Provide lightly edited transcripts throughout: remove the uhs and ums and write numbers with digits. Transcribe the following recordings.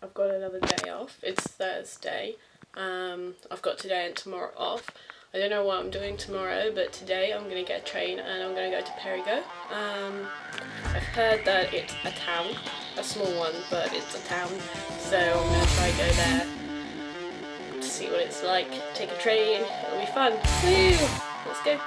I've got another day off. It's Thursday. I've got today and tomorrow off. I don't know what I'm doing tomorrow, but today I'm going to get a train and I'm going to go to Perigueux. I've heard that it's a town, a small one, but it's a town, so I'm going to try to go there to see what it's like. Take a train, it'll be fun. Woo! Let's go.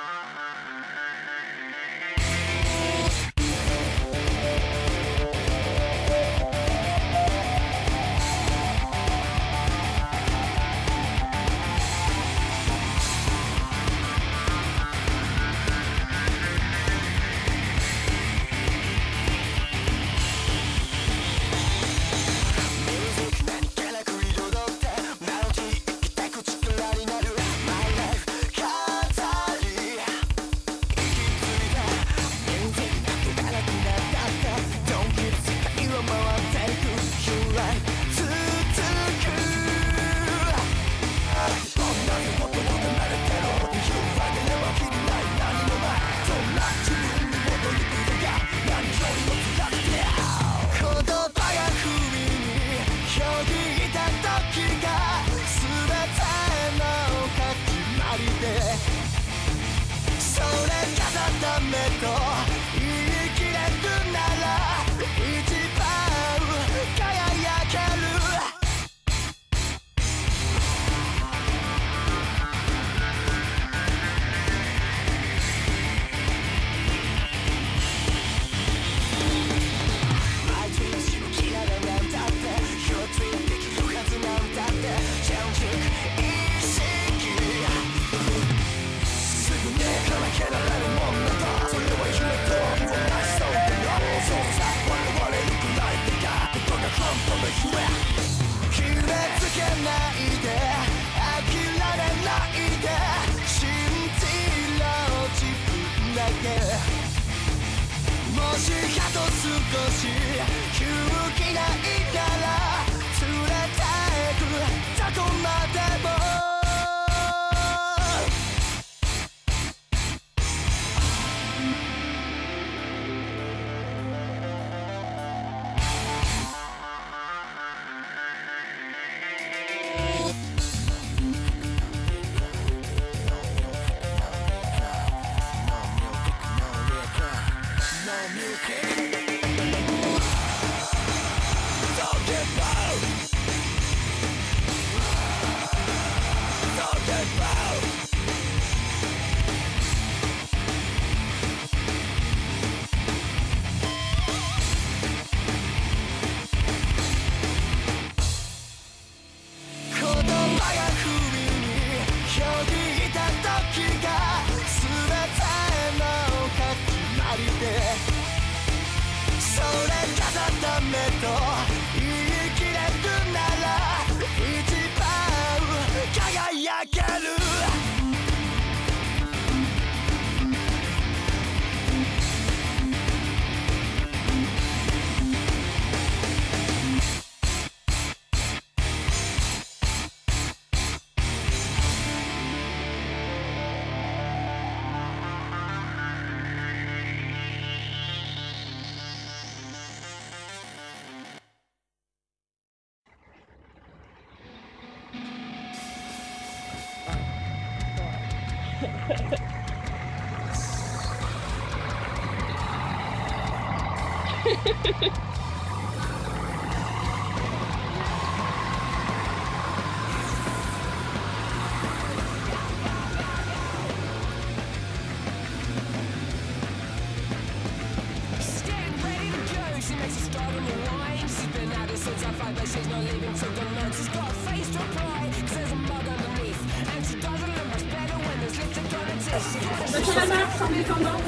Sur la marche, en descendant.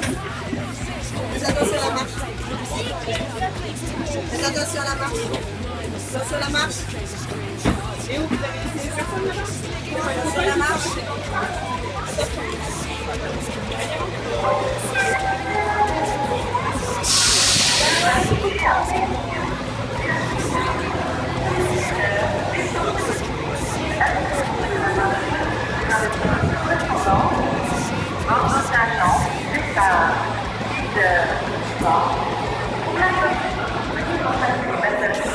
Fais attention à la marche. Fais attention à la marche. Attention à la marche. Et où vous avez laissé personne là-bas? Attention à la marche. Pour la voiture, veuillez contacter les passagers.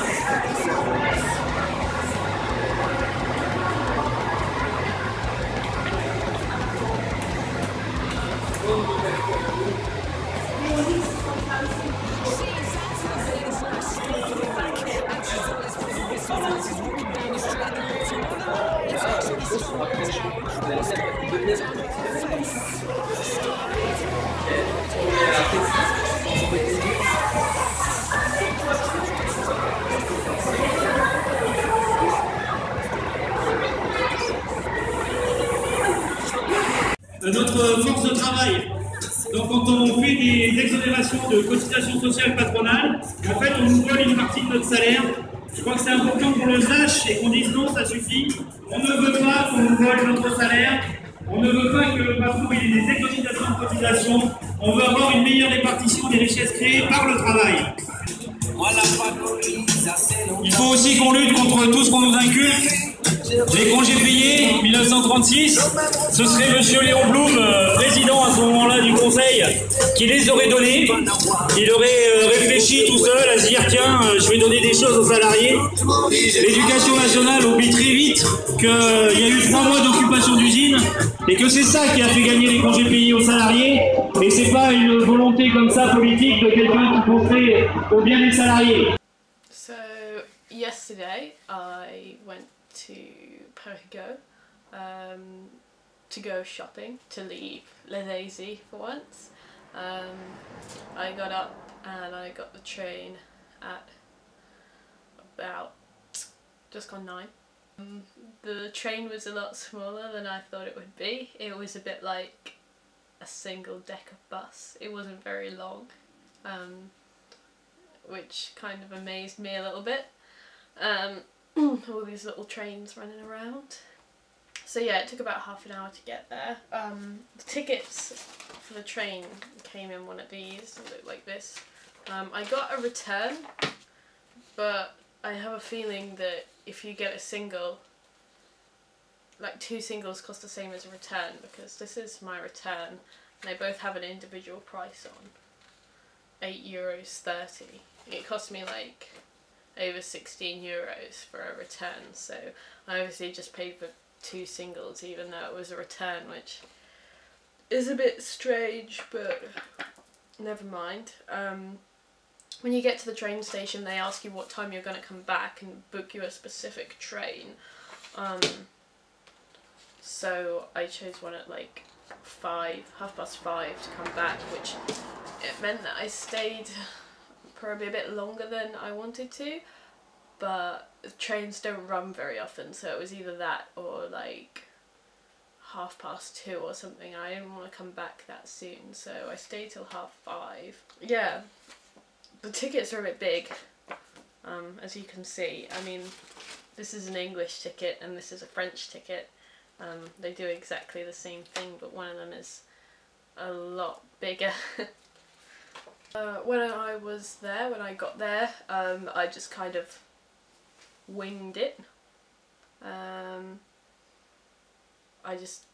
Notre force de travail. Donc quand on fait des exonérations de cotisations sociales patronales, en fait on nous vole une partie de notre salaire. Je crois que c'est important qu'on le sache et qu'on dise non, ça suffit. On ne veut pas qu'on nous vole notre salaire. On ne veut pas que le patron ait des exonérations de cotisations. On veut avoir une meilleure répartition des richesses créées par le travail. Il faut aussi qu'on lutte contre tout ce qu'on nous inculque. Les congés payés, 1936, ce serait monsieur Léon Blum, président à ce moment-là du conseil, qui les aurait donnés. Il aurait réfléchi tout seul à se dire tiens, je vais donner des choses aux salariés. L'éducation nationale oublie très vite qu'il y a eu 3 mois d'occupation d'usine et que c'est ça qui a fait gagner les congés payés aux salariés et c'est pas une volonté comme ça politique de quelqu'un qui penserait au bien des salariés. So yesterday I went to Perigueux to go shopping, to leave Les Eyzies for once. I got up and I got the train at about just gone 9. The train was a lot smaller than I thought it would be. It was a bit like a single decker bus. It wasn't very long, which kind of amazed me a little bit. All these little trains running around. So yeah, it took about half an hour to get there. The tickets for the train came in one of these, it looked like this. I got a return, but I have a feeling that if you get a single, like 2 singles cost the same as a return, because this is my return and they both have an individual price on, €8.30. It cost me like over 16 euros for a return, so I obviously just paid for 2 singles even though it was a return, which is a bit strange, but never mind. When you get to the train station they ask you what time you're going to come back and book you a specific train, so I chose one at like 5:30 to come back, which it meant that I stayed probably a bit longer than I wanted to, but trains don't run very often, so it was either that or like 2:30 or something. I didn't want to come back that soon, so I stayed till 5:30. Yeah, the tickets are a bit big, as you can see. I mean, this is an English ticket and this is a French ticket. They do exactly the same thing, but one of them is a lot bigger. When I got there, I just kind of winged it. I just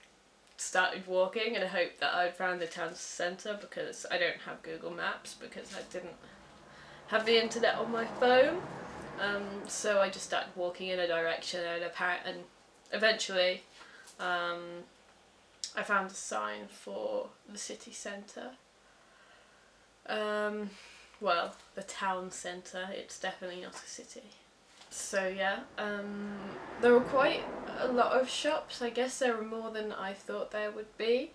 started walking and hoped that I'd found the town centre, because I don't have Google Maps because I didn't have the internet on my phone. So I just started walking in a direction and eventually I found a sign for the city centre. Well, the town centre, it's definitely not a city. So yeah, there were quite a lot of shops. I guess there were more than I thought there would be.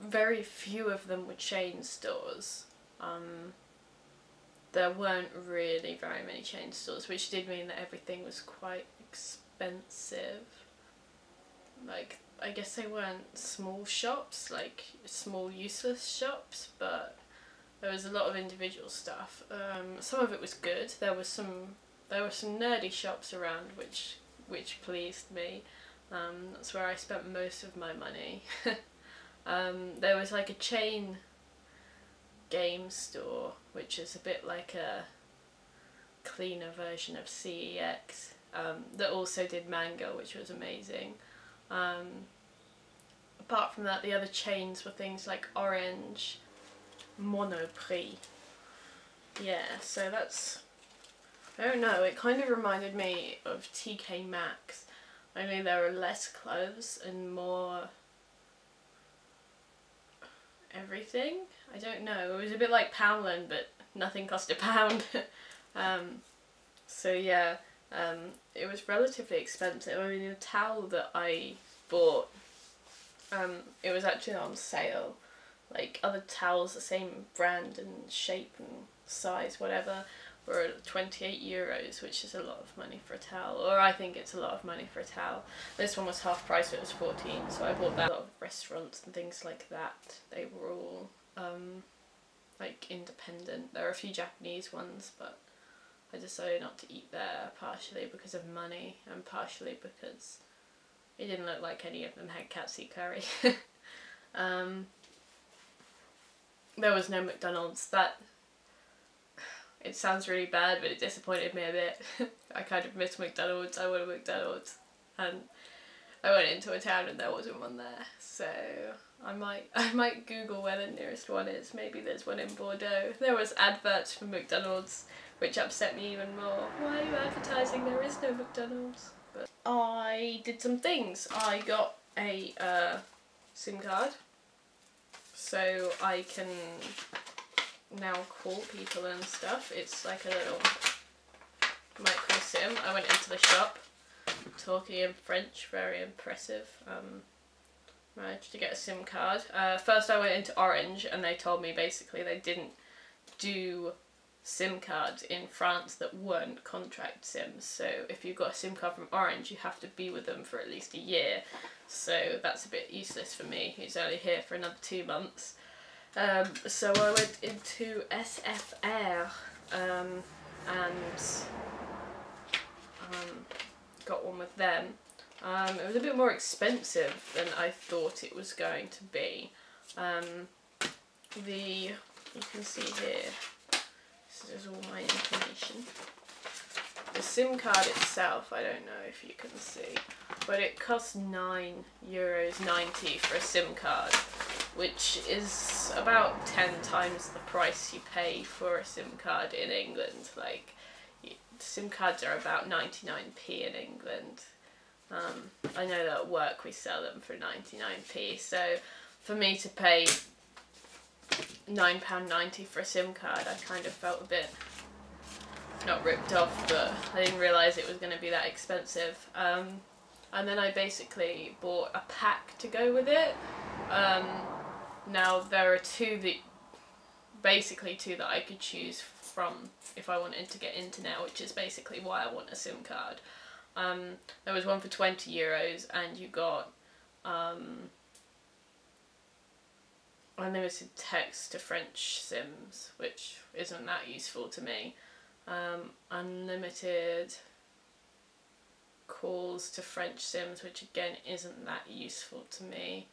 Very few of them were chain stores. There weren't really very many chain stores, which did mean that everything was quite expensive. Like, I guess they weren't small shops, like small useless shops, but there was a lot of individual stuff. Some of it was good. There were some nerdy shops around which pleased me. That's where I spent most of my money. There was like a chain game store, which is a bit like a cleaner version of CEX, that also did manga, which was amazing. Apart from that, the other chains were things like Orange, Monoprix. Yeah, so that's, I don't know, it kind of reminded me of TK Maxx, only there were less clothes and more everything. I don't know, it was a bit like Poundland, but nothing cost £1. So yeah, it was relatively expensive. I mean, the towel that I bought, it was actually on sale. Like other towels, the same brand and shape and size, whatever, were €28, which is a lot of money for a towel, or I think it's a lot of money for a towel. This one was half price, so it was 14, so I bought that. A lot of restaurants and things like that, they were all like independent. There are a few Japanese ones, but I decided not to eat there, partially because of money and partially because it didn't look like any of them had katsu curry. There was no McDonald's. That, it sounds really bad, but it disappointed me a bit. I kind of missed McDonald's. I wanted McDonald's, and I went into a town and there wasn't one there. So I might Google where the nearest one is. Maybe there's one in Bordeaux. There was adverts for McDonald's, which upset me even more. Why are you advertising? There is no McDonald's. But I did some things. I got a SIM card, so I can now call people and stuff. It's like a little micro SIM. I went into the shop talking in French, very impressive. Managed to get a SIM card. First I went into Orange and they told me basically they didn't do SIM cards in France that weren't contract SIMs. So if you got a SIM card from Orange, you have to be with them for at least a year. So that's a bit useless for me, who's only here for another 2 months. So I went into SFR and got one with them. It was a bit more expensive than I thought it was going to be. You can see here, this is all my information. The SIM card itself, I don't know if you can see, but it costs €9.90 for a SIM card, which is about 10 times the price you pay for a SIM card in England. Like, SIM cards are about 99p in England. I know that at work we sell them for 99p, so for me to pay £9.90 for a SIM card, I kind of felt a bit, not ripped off, but I didn't realise it was going to be that expensive. And then I basically bought a pack to go with it. Now there are two that I could choose from if I wanted to get internet, which is basically why I want a SIM card. There was one for €20 and you got unlimited text to French SIMs, which isn't that useful to me. Unlimited calls to French SIMs, which again isn't that useful to me,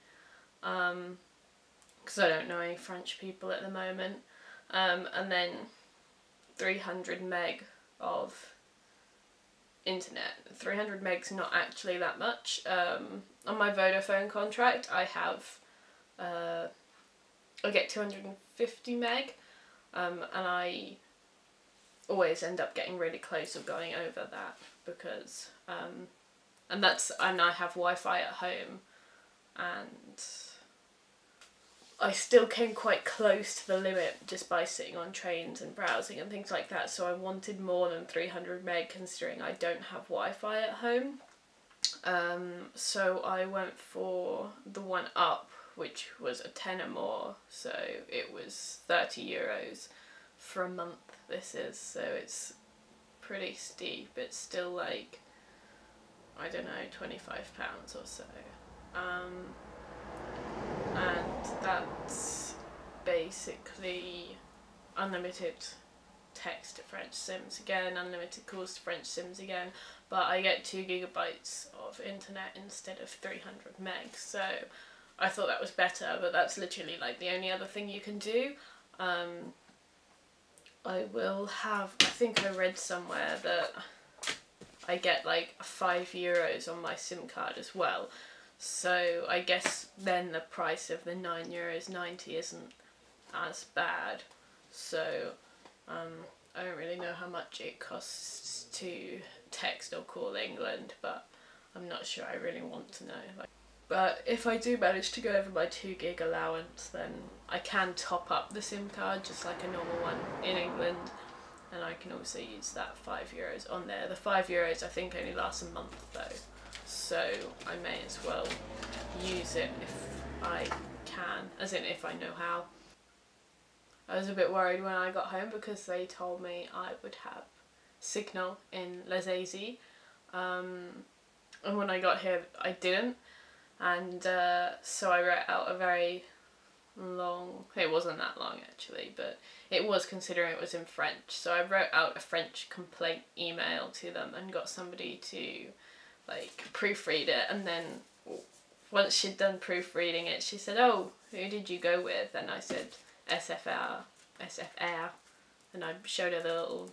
because I don't know any French people at the moment. And then 300 meg of internet. 300 meg's not actually that much. On my Vodafone contract I have I get 250 meg, and I always end up getting really close or going over that because and I have Wi-Fi at home, and I still came quite close to the limit just by sitting on trains and browsing and things like that, so I wanted more than 300 meg considering I don't have Wi-Fi at home. So I went for the one up, which was a tenner more, so it was €30 for a month this is, so it's pretty steep. It's still like, I don't know, £25 or so. And that's basically unlimited text to French SIMs again, unlimited calls to French SIMs again, but I get 2 gigabytes of internet instead of 300 meg, so I thought that was better, but that's literally like the only other thing you can do. I will have, I think I read somewhere that I get like €5 on my SIM card as well. So I guess then the price of the €9.90 isn't as bad. So I don't really know how much it costs to text or call England, but I'm not sure I really want to know. But if I do manage to go over my 2 gig allowance, then I can top up the SIM card just like a normal one in England. and I can also use that €5 on there. The €5 I think only lasts a month though, so I may as well use it if I can, as in if I know how. I was a bit worried when I got home because they told me I would have signal in Les Eyzies, and when I got here I didn't, and so I wrote out a very long, it wasn't that long actually, but it was considering it was in French, so I wrote out a French complaint email to them and got somebody to like proofread it, and then once she'd done proofreading it she said, "Oh, who did you go with?" And I said SFR, and I showed her the little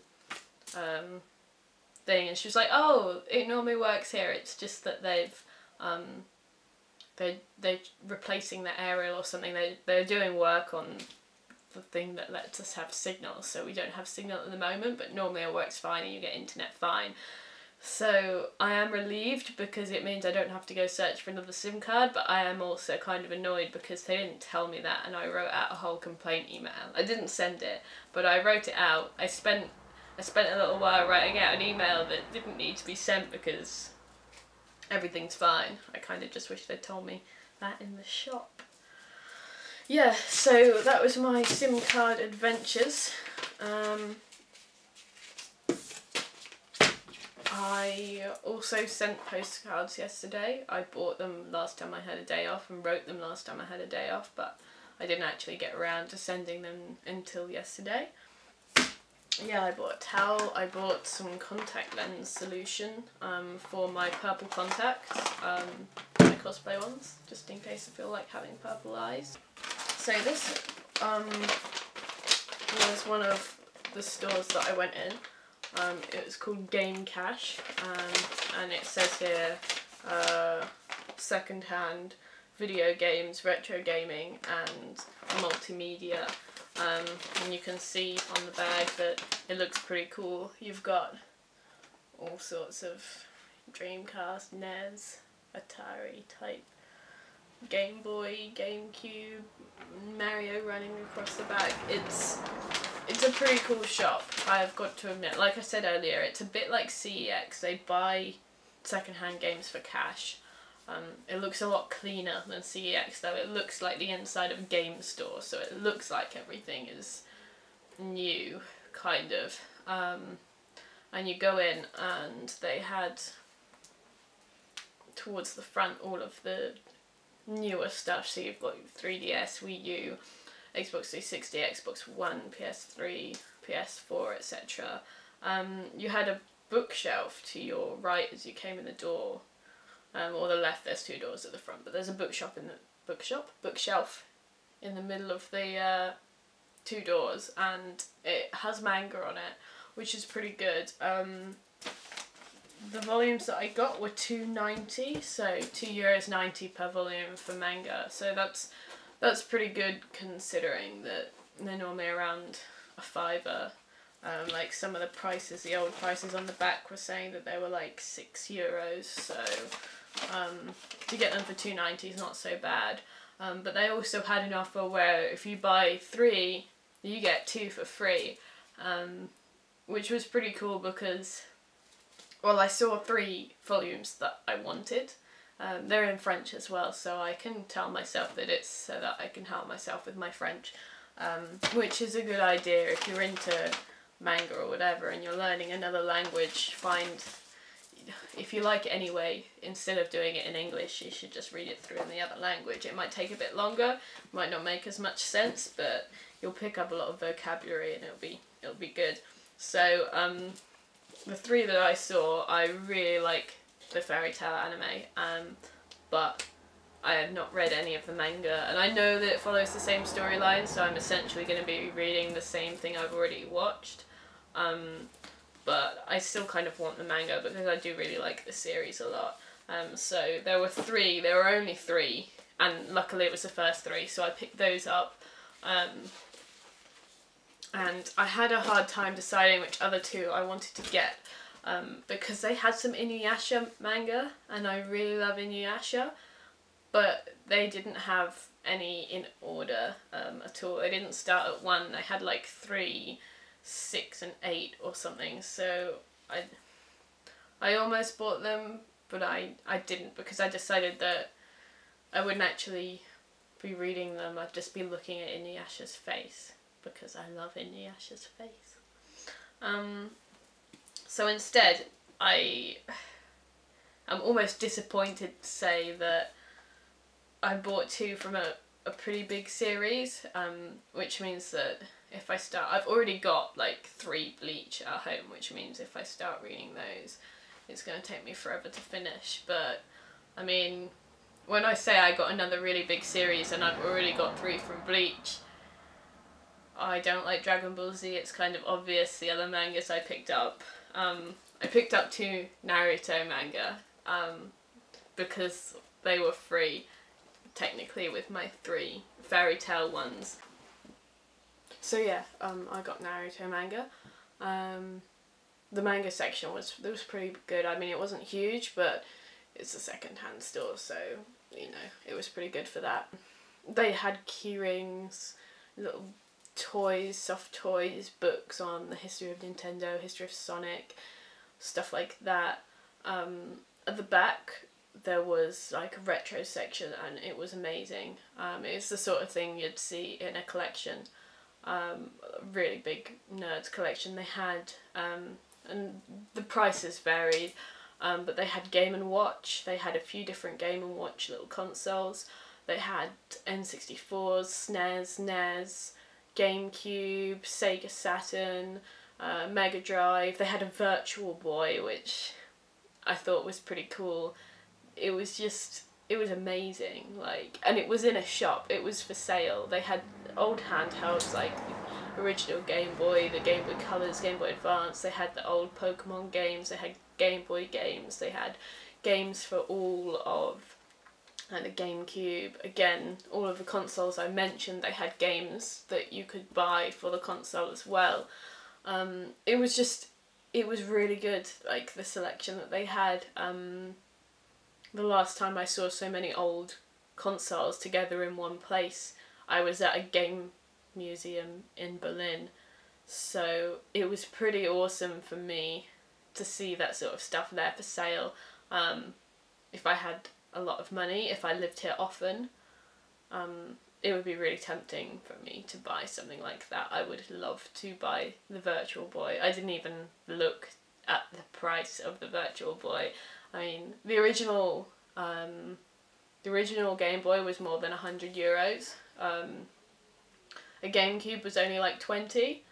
thing, and she was like, "Oh, it normally works here, it's just that they've they're replacing the aerial or something, they're doing work on the thing that lets us have signal, so we don't have signal at the moment, but normally it works fine and you get internet fine." So I am relieved because it means I don't have to go search for another SIM card, but I am also kind of annoyed because they didn't tell me that, and I wrote out a whole complaint email. I didn't send it, but I wrote it out. I spent a little while writing out an email that didn't need to be sent because everything's fine. I kind of just wish they'd told me that in the shop. Yeah, so that was my SIM card adventures. I also sent postcards yesterday. I bought them last time I had a day off and wrote them last time I had a day off, but I didn't actually get around to sending them until yesterday. Yeah, I bought a towel, I bought some contact lens solution for my purple contacts, my cosplay ones, just in case I feel like having purple eyes. So this was one of the stores that I went in. It was called Game Cash, and it says here second-hand video games, retro gaming and multimedia, and you can see on the bag that it looks pretty cool. You've got all sorts of Dreamcast, NES, Atari type, Game Boy, GameCube, Mario running across the back. It's a pretty cool shop, I've got to admit. Like I said earlier, it's a bit like CEX. They buy second-hand games for cash. It looks a lot cleaner than CEX though. It looks like the inside of a game store, so it looks like everything is new, kind of. And you go in and they had, towards the front, all of the newer stuff. So you've got 3DS, Wii U, Xbox 360, Xbox One, PS3, PS4, etc. You had a bookshelf to your right as you came in the door, or the left. There's two doors at the front, but there's a bookshelf in the middle of the two doors, and it has manga on it, which is pretty good. The volumes that I got were €2.90, so €2.90 per volume for manga. So that's pretty good considering that they're normally around a €5. Like some of the prices, the old prices on the back were saying that they were like €6. So to get them for €2.90 is not so bad. But they also had an offer where if you buy 3, you get 2 for free, which was pretty cool because, well, I saw 3 volumes that I wanted. They're in French as well, so I can tell myself that it's so that I can help myself with my French, which is a good idea if you're into manga or whatever and you're learning another language. If you like it anyway, instead of doing it in English, you should just read it through in the other language. It might take a bit longer, might not make as much sense, but you'll pick up a lot of vocabulary and it'll be good. So the 3 that I saw, I really like the fairy tale anime, but I have not read any of the manga, and I know that it follows the same storyline, so I'm essentially going to be reading the same thing I've already watched, but I still kind of want the manga because I do really like the series a lot. So there were only 3, and luckily it was the first 3, so I picked those up, and I had a hard time deciding which other 2 I wanted to get, because they had some Inuyasha manga, and I really love Inuyasha, but they didn't have any in order at all. They didn't start at 1, they had like 3 6 and 8 or something, so I almost bought them, but I didn't, because I decided that I wouldn't actually be reading them. I'd just be looking at Inuyasha's face, because I love Inuyasha's face. So instead, I'm almost disappointed to say that I bought 2 from a pretty big series, which means that if I start, I've already got like 3 Bleach at home, which means if I start reading those, it's going to take me forever to finish. But I mean, when I say I got another really big series and I've already got 3 from Bleach, I don't like Dragon Ball Z. It's kind of obvious. The other mangas I picked up, I picked up 2 Naruto manga because they were free, technically, with my 3 fairy tale ones. So yeah, I got Naruto manga. The manga section was pretty good. I mean, it wasn't huge, but it's a second-hand store, so you know, it was pretty good for that. They had key rings, little toys, soft toys, books on the history of Nintendo, history of Sonic, stuff like that. At the back there was like a retro section, and it was amazing. It's the sort of thing you'd see in a collection, a really big nerds collection. They had, and the prices varied, but they had Game & Watch. They had a few different Game & Watch little consoles. They had N64s, SNES, NES, GameCube, Sega Saturn, Mega Drive. They had a Virtual Boy, which I thought was pretty cool. It was amazing, like, and it was in a shop. It was for sale. They had old handhelds like the original Game Boy, the Game Boy Colors, Game Boy Advance. They had the old Pokemon games. They had Game Boy games. They had games for all of the GameCube. Again, all of the consoles I mentioned, they had games that you could buy for the console as well. It was really good, like the selection that they had. The last time I saw so many old consoles together in one place, I was at a game museum in Berlin, so it was pretty awesome for me to see that sort of stuff there for sale. If I had a lot of money, if I lived here often, it would be really tempting for me to buy something like that. I would love to buy the Virtual Boy. I didn't even look at the price of the Virtual Boy. I mean, the original Game Boy was more than €100. A GameCube was only like 20.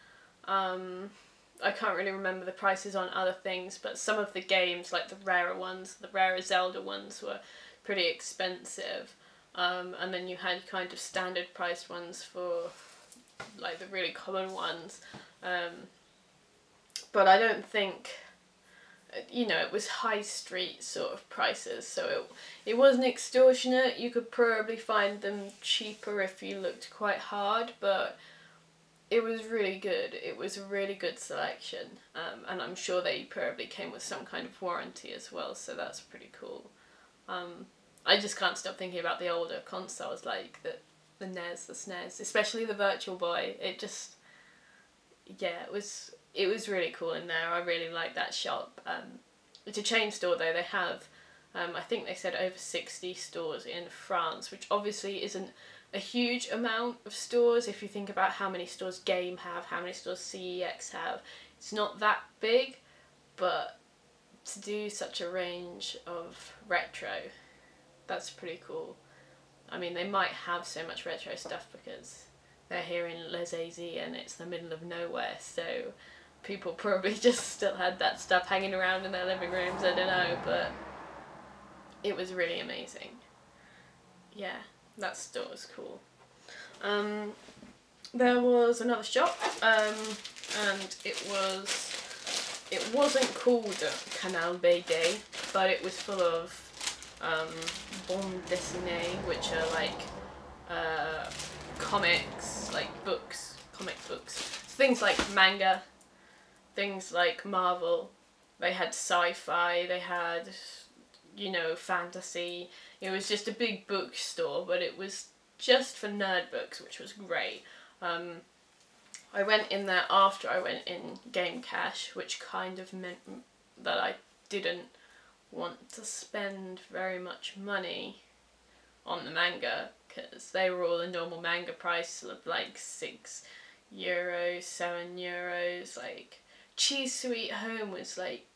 I can't really remember the prices on other things, but some of the games, like the rarer Zelda ones, were pretty expensive. And then you had kind of standard priced ones for like the really common ones. But I don't think, you know, it was high street sort of prices, so it wasn't extortionate. You could probably find them cheaper if you looked quite hard, but it was really good. It was a really good selection, and I'm sure they probably came with some kind of warranty as well, so that's pretty cool. I just can't stop thinking about the older consoles, like the NES, the SNES, especially the Virtual Boy. It just, yeah, it was really cool in there. I really like that shop. It's a chain store though. They have, I think they said over 60 stores in France, which obviously isn't a huge amount of stores if you think about how many stores Game have, how many stores CEX have. It's not that big, but to do such a range of retro, that's pretty cool. I mean, they might have so much retro stuff because they're here in Les Eyzies and it's the middle of nowhere, so people probably just still had that stuff hanging around in their living rooms, I don't know, but it was really amazing. Yeah, that store was cool. There was another shop, and it wasn't called Canal BD, but it was full of bande dessinée, which are like comics, like books, comic books. Things like manga, things like Marvel. They had sci-fi, they had, you know, fantasy. It was just a big bookstore, but it was just for nerd books, which was great. I went in there after I went in game cash, which kind of meant that I didn't want to spend very much money on the manga, because they were all the normal manga price of like €6, €7. Like Cheese Sweet Home was like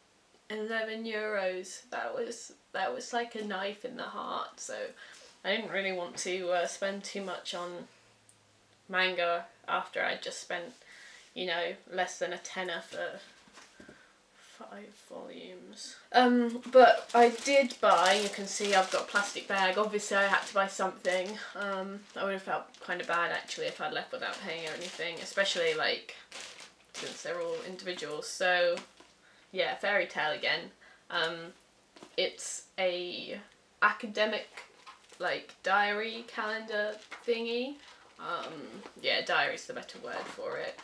€11. That was like a knife in the heart. So I didn't really want to spend too much on manga after I just spent, you know, less than a tenner for 5 volumes. But I did buy, you can see I've got a plastic bag. Obviously I had to buy something. I would have felt kind of bad actually if I'd left without paying or anything, especially like since they're all individuals. So yeah, Fairy Tail again. It's a academic like diary calendar thingy. Yeah, diary's the better word for it.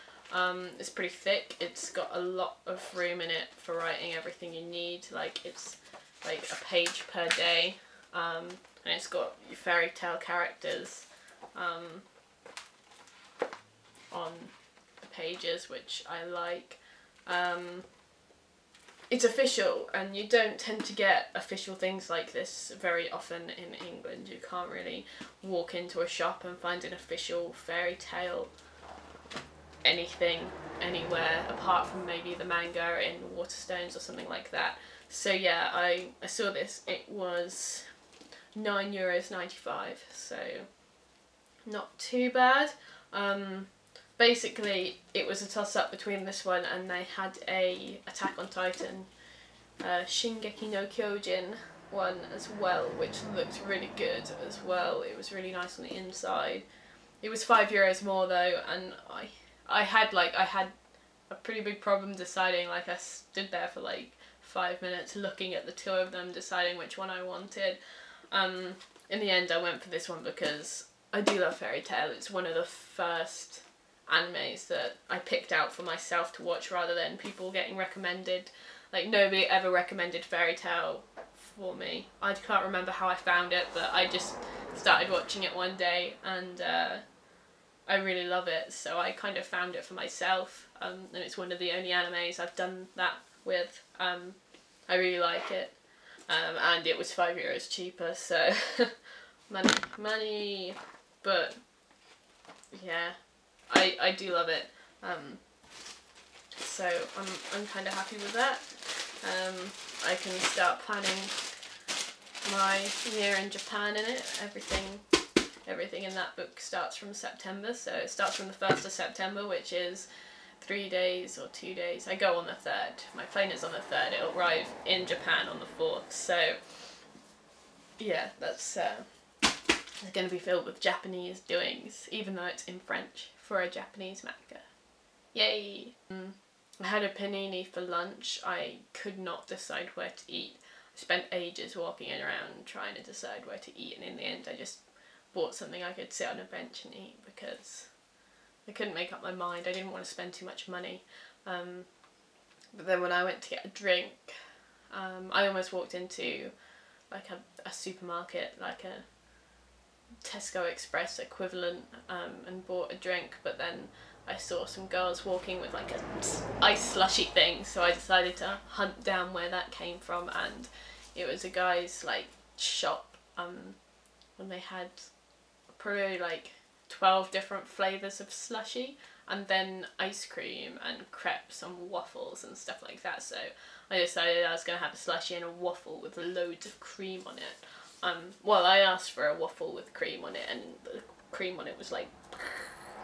It's pretty thick. It's got a lot of room in it for writing everything you need. Like it's like a page per day, and it's got your fairy tale characters on the pages, which I like. It's official, and you don't tend to get official things like this very often in England. You can't really walk into a shop and find an official fairy tale anything anywhere apart from maybe the manga in Waterstones or something like that. So yeah, I saw this. It was €9.95, so not too bad. Basically it was a toss-up between this one and they had a Attack on Titan Shingeki no Kyojin one as well, which looked really good as well. It was really nice on the inside. It was €5 more though, and I had a pretty big problem deciding. Like I stood there for like 5 minutes looking at the two of them, deciding which one I wanted. In the end I went for this one because I do love Fairy Tail. It's one of the first animes that I picked out for myself to watch rather than people getting recommended. Like nobody ever recommended Fairy Tail for me. I can't remember how I found it, but I just started watching it one day and I really love it, so I kind of found it for myself, and it's one of the only animes I've done that with. I really like it, and it was €5 cheaper, so money, but yeah, I do love it, so I'm kind of happy with that. I can start planning my year in Japan in it. Everything in that book starts from September, so it starts from the 1st of September, which is 3 days or 2 days. I go on the 3rd. My plane is on the 3rd. It'll arrive in Japan on the 4th. So yeah, that's going to be filled with Japanese doings, even though it's in French for a Japanese manga. Yay! I had a panini for lunch. I could not decide where to eat. I spent ages walking around trying to decide where to eat, and in the end I just bought something I could sit on a bench and eat because I couldn't make up my mind. I didn't want to spend too much money. But then when I went to get a drink, I almost walked into like a supermarket, like a Tesco Express equivalent, and bought a drink, but then I saw some girls walking with like a ice slushy thing, so I decided to hunt down where that came from, and it was a guy's like shop, and they had probably like 12 different flavours of slushy, and then ice cream and crepes and waffles and stuff like that. So I decided I was going to have a slushy and a waffle with loads of cream on it. Well, I asked for a waffle with cream on it, and the cream on it was like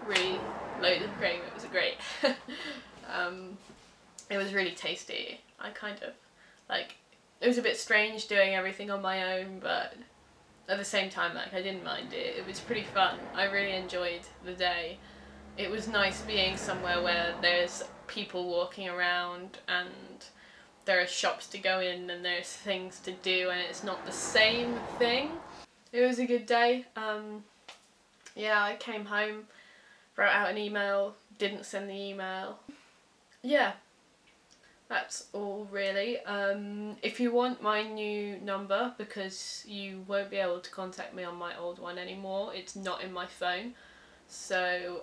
really loads of cream. It was great. It was really tasty. I kind of like, it was a bit strange doing everything on my own, but at the same time, like, I didn't mind it. It was pretty fun. I really enjoyed the day. It was nice being somewhere where there's people walking around and there are shops to go in and there's things to do, and it's not the same thing. It was a good day. Yeah, I came home, wrote out an email, didn't send the email. Yeah. That's all really. If you want my new number, because you won't be able to contact me on my old one anymore, it's not in my phone, so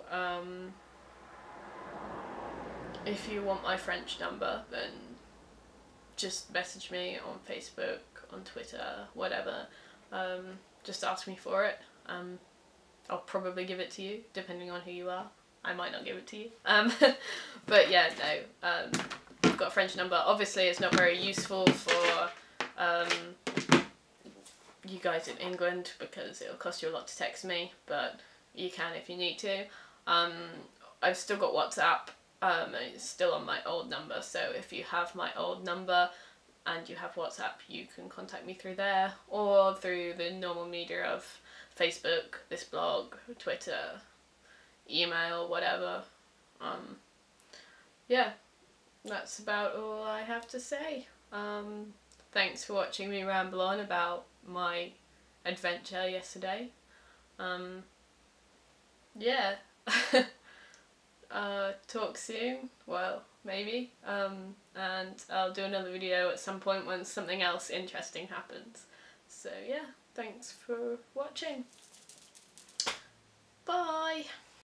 if you want my French number, then just message me on Facebook, on Twitter, whatever. Just ask me for it. I'll probably give it to you, depending on who you are. I might not give it to you. But yeah, no. I've got a French number. Obviously, it's not very useful for you guys in England because it'll cost you a lot to text me, but you can if you need to. I've still got WhatsApp, and it's still on my old number, so if you have my old number and you have WhatsApp, you can contact me through there, or through the normal media of Facebook, this blog, Twitter, email, whatever. Yeah, that's about all I have to say. Thanks for watching me ramble on about my adventure yesterday. Yeah. Talk soon, well, maybe, and I'll do another video at some point when something else interesting happens. So yeah, thanks for watching. Bye!